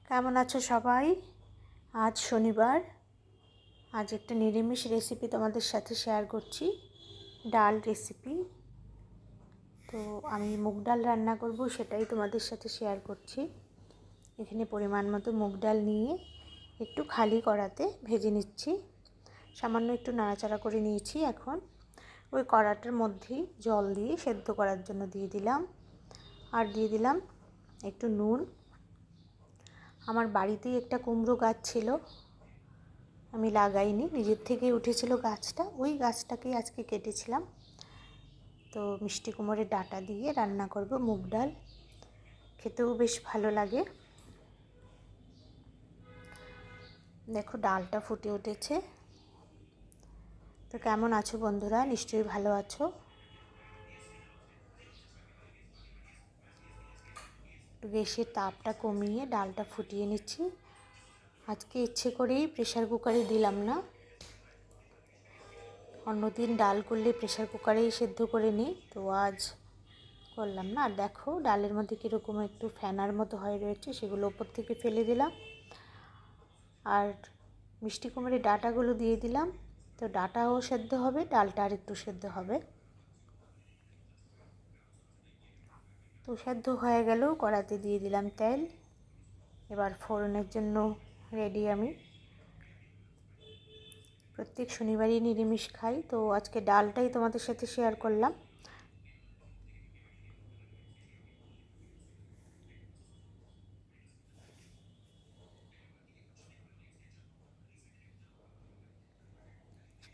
কেমন আছো সবাই? আজ শনিবার। আজ একটা নিরামিষ রেসিপি তোমাদের সাথে শেয়ার করছি, ডাল রেসিপি। তো আমি মুগ ডাল রান্না করব, সেটাই তোমাদের সাথে শেয়ার করছি। এখানে পরিমাণ মতো মুগ ডাল নিয়ে একটু খালি কড়াতে ভেজে নিচ্ছি। সামান্য একটু নাড়াচাড়া করে নিয়েছি। এখন ওই কড়াটার মধ্যেই জল দিয়ে সেদ্ধ করার জন্য দিয়ে দিলাম। আর দিয়ে দিলাম একটু নুন। আমার বাড়িতেই একটা কুমড়ো গাছ ছিল, আমি লাগাইনি, নিজের থেকেই উঠেছিল গাছটা। ওই গাছটাকেই আজকে কেটেছিলাম। তো মিষ্টি কুমড়োর ডাঁটা দিয়ে রান্না করব মুগ ডাল, খেতেও বেশ ভালো লাগে। দেখো ডালটা ফুটে উঠেছে। তো কেমন আছো বন্ধুরা? নিশ্চয়ই ভালো আছো। একটু গ্যাসের তাপটা কমিয়ে ডালটা ফুটিয়ে নিচ্ছি। আজকে ইচ্ছে করেই প্রেশার কুকারে দিলাম না। অন্যদিন ডাল করলে প্রেশার কুকারেই সেদ্ধ করে নিই, তো আজ করলাম না। আর দেখো ডালের মধ্যে কীরকম একটু ফেনার মতো হয়ে রয়েছে, সেগুলো ওপর থেকে ফেলে দিলাম। আর মিষ্টি কুমড়োর ডাঁটাগুলো দিয়ে দিলাম। তো ডাঁটাও সেদ্ধ হবে, ডালটা আর একটু সেদ্ধ হবে। তো সেদ্ধ হয়ে গেল, কড়াতে দিয়ে দিলাম তেল। এবার ফোড়নের জন্য রেডি। আমি প্রত্যেক শনিবারই নিরামিষ খাই, তো আজকে ডালটাই তোমাদের সাথে শেয়ার করলাম।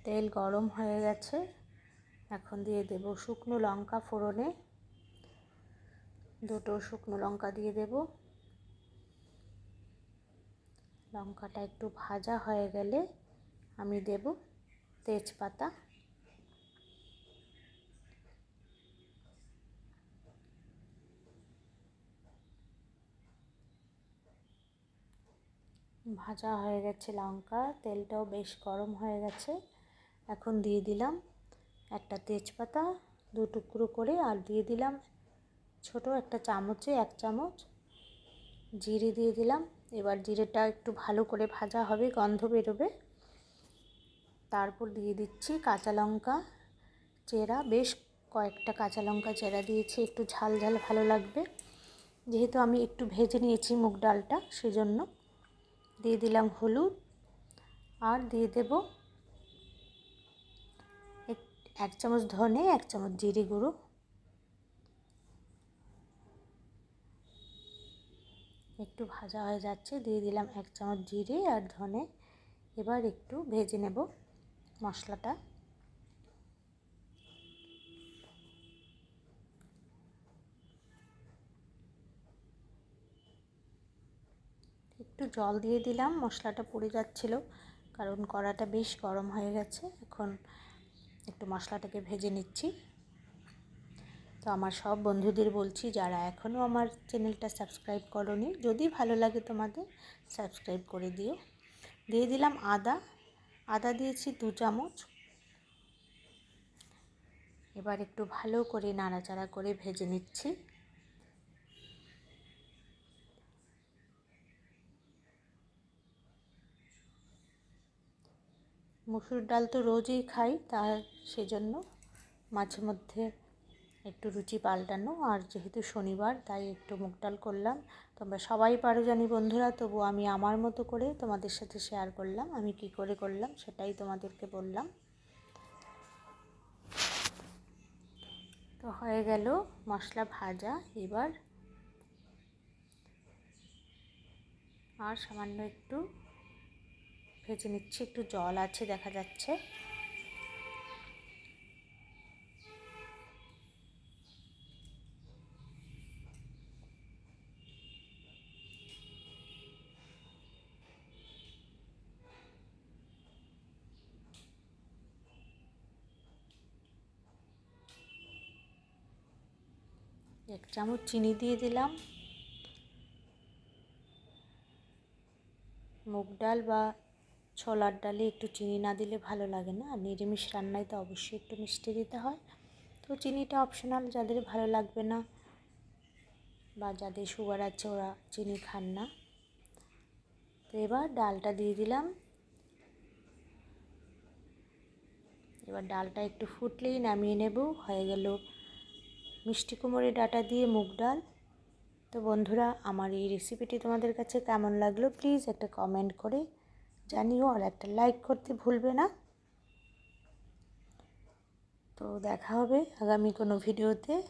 তেল গরম হয়ে গেছে। এখন দিয়ে দেব শুকনো লঙ্কা ফোড়নে। দুটো শুকনো লঙ্কা দিয়ে দেব। লঙ্কাটা একটু ভাজা হয়ে গেলে আমি দেব তেজপাতা। ভাজা হয়ে গেছে লঙ্কা, তেলটাও বেশ গরম হয়ে গেছে। এখন দিয়ে দিলাম একটা তেজপাতা দু টুকরো করে, আর দিয়ে দিলাম ছোট একটা চামচে 1 চামচ জিরে দিয়ে দিলাম। এবার জিরেটা একটু ভালো করে ভাজা হবে, গন্ধ বেরোবে। তারপর দিয়ে দিচ্ছি কাঁচা লঙ্কা চেরা, বেশ কয়েকটা কাঁচা লঙ্কা চেরা দিয়েছি, একটু ঝাল ঝাল ভালো লাগবে। যেহেতু আমি একটু ভেজে নিয়েছি মুগ ডালটা, সেজন্য দিয়ে দিলাম হলুদ। আর দিয়ে দেব 1 চামচ ধনে, 1 চামচ জিরে গুঁড়ো। একটু ভাজা হয়ে যাচ্ছে, দিয়ে দিলাম 1 চামচ জিরে আর ধনে। এবার একটু ভেজে নেব মশলাটা। একটু জল দিয়ে দিলাম, মশলাটা পুড়ে যাচ্ছিল, কারণ কড়াটা বেশ গরম হয়ে গেছে। এখন একটু মশলাটাকে ভেজে নিচ্ছি। তো আমার সব বন্ধুদের বলছি, যারা এখনও আমার চ্যানেলটা সাবস্ক্রাইব করোনি, যদি ভালো লাগে তোমাদের সাবস্ক্রাইব করে দিও। দিয়ে দিলাম আদা দিয়েছি 2 চামচ। এবার একটু ভালো করে নাড়াচাড়া করে ভেজে নিচ্ছি। মুসুর ডাল তো রোজই খাই, সেজন্য মাঝে মধ্যে একটু রুচি পাল্টানো। আর যেহেতু শনিবার, তাই একটু মুগ ডাল করলাম। তোমরা সবাই পারো জানি বন্ধুরা, তবু আমি আমার মতো করে তোমাদের সাথে শেয়ার করলাম। আমি কি করে করলাম সেটাই তোমাদেরকে বললাম। তো হয়ে গেল মশলা ভাজা। এবার আর সামান্য একটু ভেজে নিচ্ছি, একটু জল আছে দেখা যাচ্ছে। এক চামচ চিনি দিয়ে দিলাম। মুগ ডাল বা ছোলার ডালে একটু চিনি না দিলে ভালো লাগে না, আর নিরামিষ রান্নায় তো অবশ্যই একটু মিষ্টি দিতে হয়। তো চিনিটা অপশনাল, যাদের ভালো লাগবে না বা যাদের সুগার আছে ওরা চিনি খান না। এবার ডালটা দিয়ে দিলাম। এবার ডালটা একটু ফুটলেই নামিয়ে নেব। হয়ে গেল মিষ্টি কুমড়োর ডাঁটা দিয়ে মুগ ডাল। তো বন্ধুরা, আমার এই রেসিপিটি তোমাদের কাছে কেমন লাগলো প্লিজ একটা কমেন্ট করে জানিও, আর একটা লাইক করতে ভুলবে না। তো দেখা হবে আগামী কোনো ভিডিওতে,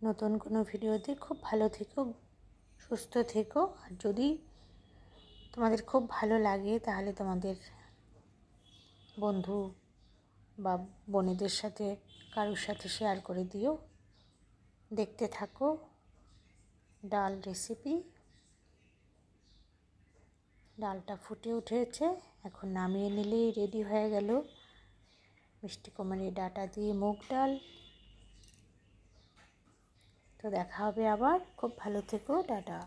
নতুন কোনো ভিডিওতে। খুব ভালো থেকো, সুস্থ থেকো। আর যদি তোমাদের খুব ভালো লাগে তাহলে তোমাদের বন্ধু বা বোনেদের সাথে কারোর সাথে শেয়ার করে দিও। দেখতে থাকো ডাল রেসিপি। ডালটা ফুটে উঠেছে, এখন নামিয়ে নিলেই রেডি হয়ে গেল মিষ্টি কুমড়োর ডাঁটা দিয়ে মুগ ডাল। তো দেখা হবে আবার। খুব ভালো থেকো, টাটা।